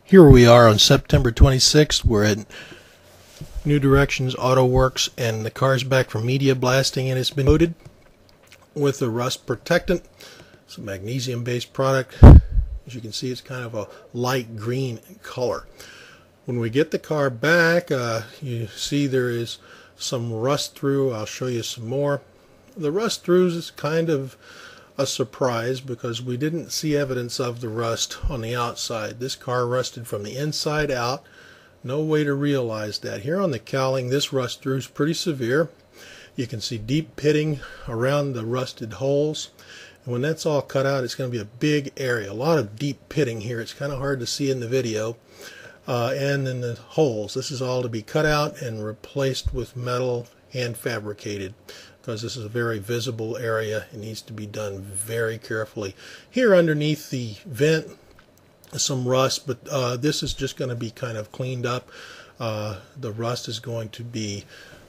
Here we are on September 26th. We're at New Directions Auto Works, and the car's back from media blasting, and it's been loaded with a rust protectant. It's a magnesium-based product. As you can see, it's kind of a light green in color. When we get the car back, you see there is some rust through. I'll show you some more. The rust throughs is kind of a surprise because we didn't see evidence of the rust on the outside. This car rusted from the inside out. No way to realize that. Here on the cowling, this rust through is pretty severe. You can see deep pitting around the rusted holes. And when that's all cut out, it's going to be a big area. A lot of deep pitting here. It's kind of hard to see in the video. And then the holes. This is all to be cut out and replaced with metal, hand fabricated, because this is a very visible area. It needs to be done very carefully. Here underneath the vent, some rust, but this is just going to be kind of cleaned up. The rust is going to be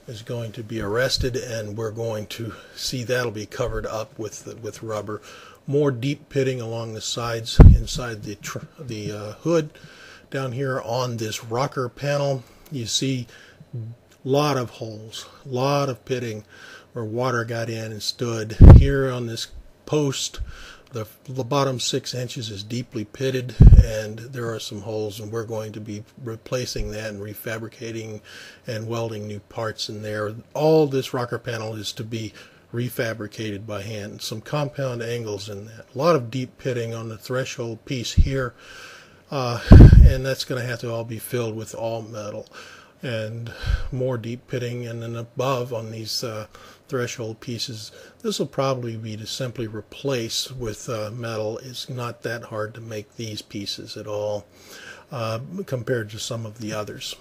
arrested, and we're going to see that'll be covered up with rubber. More deep pitting along the sides inside the hood. Down here on this rocker panel, you see a lot of holes, a lot of pitting where water got in and stood. Here on this post, the bottom 6 inches is deeply pitted, and there are some holes, and we're going to be replacing that and refabricating and welding new parts in there. All this rocker panel is to be refabricated by hand. Some compound angles in that. A lot of deep pitting on the threshold piece here, and that's going to have to all be filled with all metal. And more deep pitting, and then above on these threshold pieces, this will probably be to simply replace with metal. It's not that hard to make these pieces at all compared to some of the others.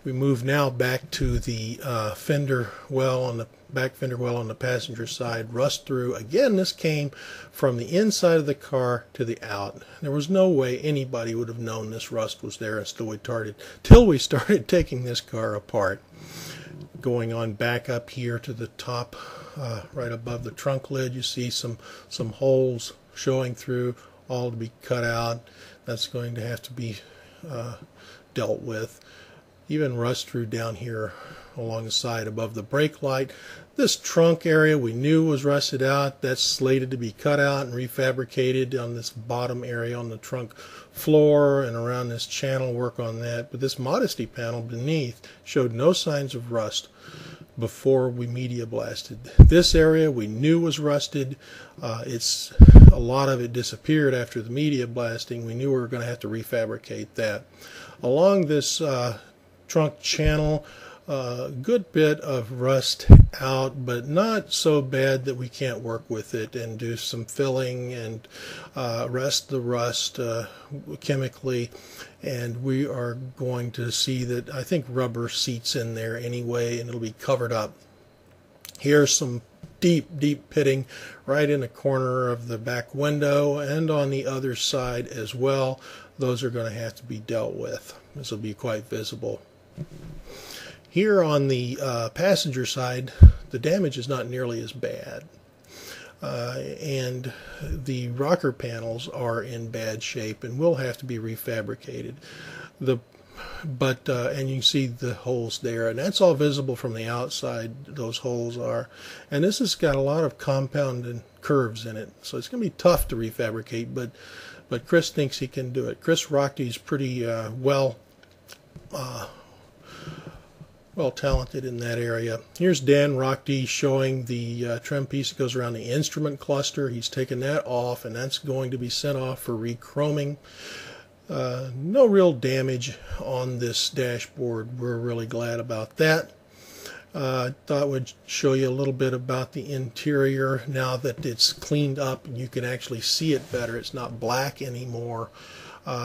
We move now back to the fender well on the back fender well on the passenger side. Rust through. Again, this came from the inside of the car to the out. There was no way anybody would have known this rust was there until we started taking this car apart. Going on back up here to the top, right above the trunk lid, you see some holes showing through, all to be cut out. That's going to have to be dealt with. Even rust through down here along the side above the brake light. This trunk area we knew was rusted out. That's slated to be cut out and refabricated on this bottom area on the trunk floor and around this channel, work on that. But this modesty panel beneath showed no signs of rust before we media blasted. This area we knew was rusted. A lot of it disappeared after the media blasting. We knew we were going to have to refabricate that. Along this trunk channel, good bit of rust out, but not so bad that we can't work with it and do some filling and rest the rust chemically. And we are going to see that, I think, rubber seats in there anyway, and it'll be covered up. Here's some deep pitting right in the corner of the back window and on the other side as well. Those are going to have to be dealt with. This will be quite visible. Here on the passenger side, the damage is not nearly as bad, and the rocker panels are in bad shape and will have to be refabricated. And you can see the holes there, and that's all visible from the outside. Those holes are, and this has got a lot of compound and curves in it, so it's going to be tough to refabricate. But Chris thinks he can do it. Chris Rockey's pretty well talented in that area. Here's Dan Rockey showing the trim piece that goes around the instrument cluster. He's taken that off, and that's going to be sent off for re-chroming. No real damage on this dashboard. We're really glad about that. I thought we'd show you a little bit about the interior now that it's cleaned up and you can actually see it better. It's not black anymore.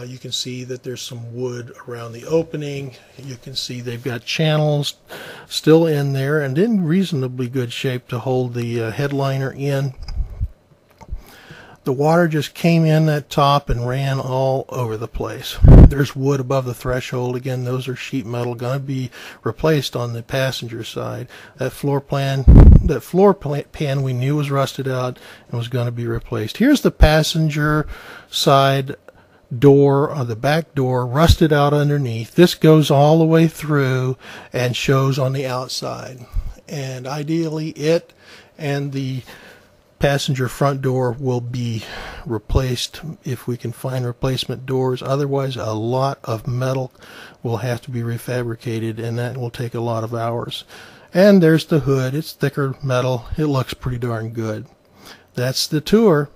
You can see that there's some wood around the opening. You can see they've got channels still in there and in reasonably good shape to hold the headliner in. The water just came in that top and ran all over the place. There's wood above the threshold. Again, those are sheet metal, going to be replaced on the passenger side. That floor pan we knew was rusted out and was going to be replaced. Here's the passenger side door, the back door, rusted out underneath. This goes all the way through and shows on the outside. And ideally it and the passenger front door will be replaced if we can find replacement doors. Otherwise, a lot of metal will have to be refabricated, and that will take a lot of hours. And there's the hood. It's thicker metal. It looks pretty darn good. That's the tour.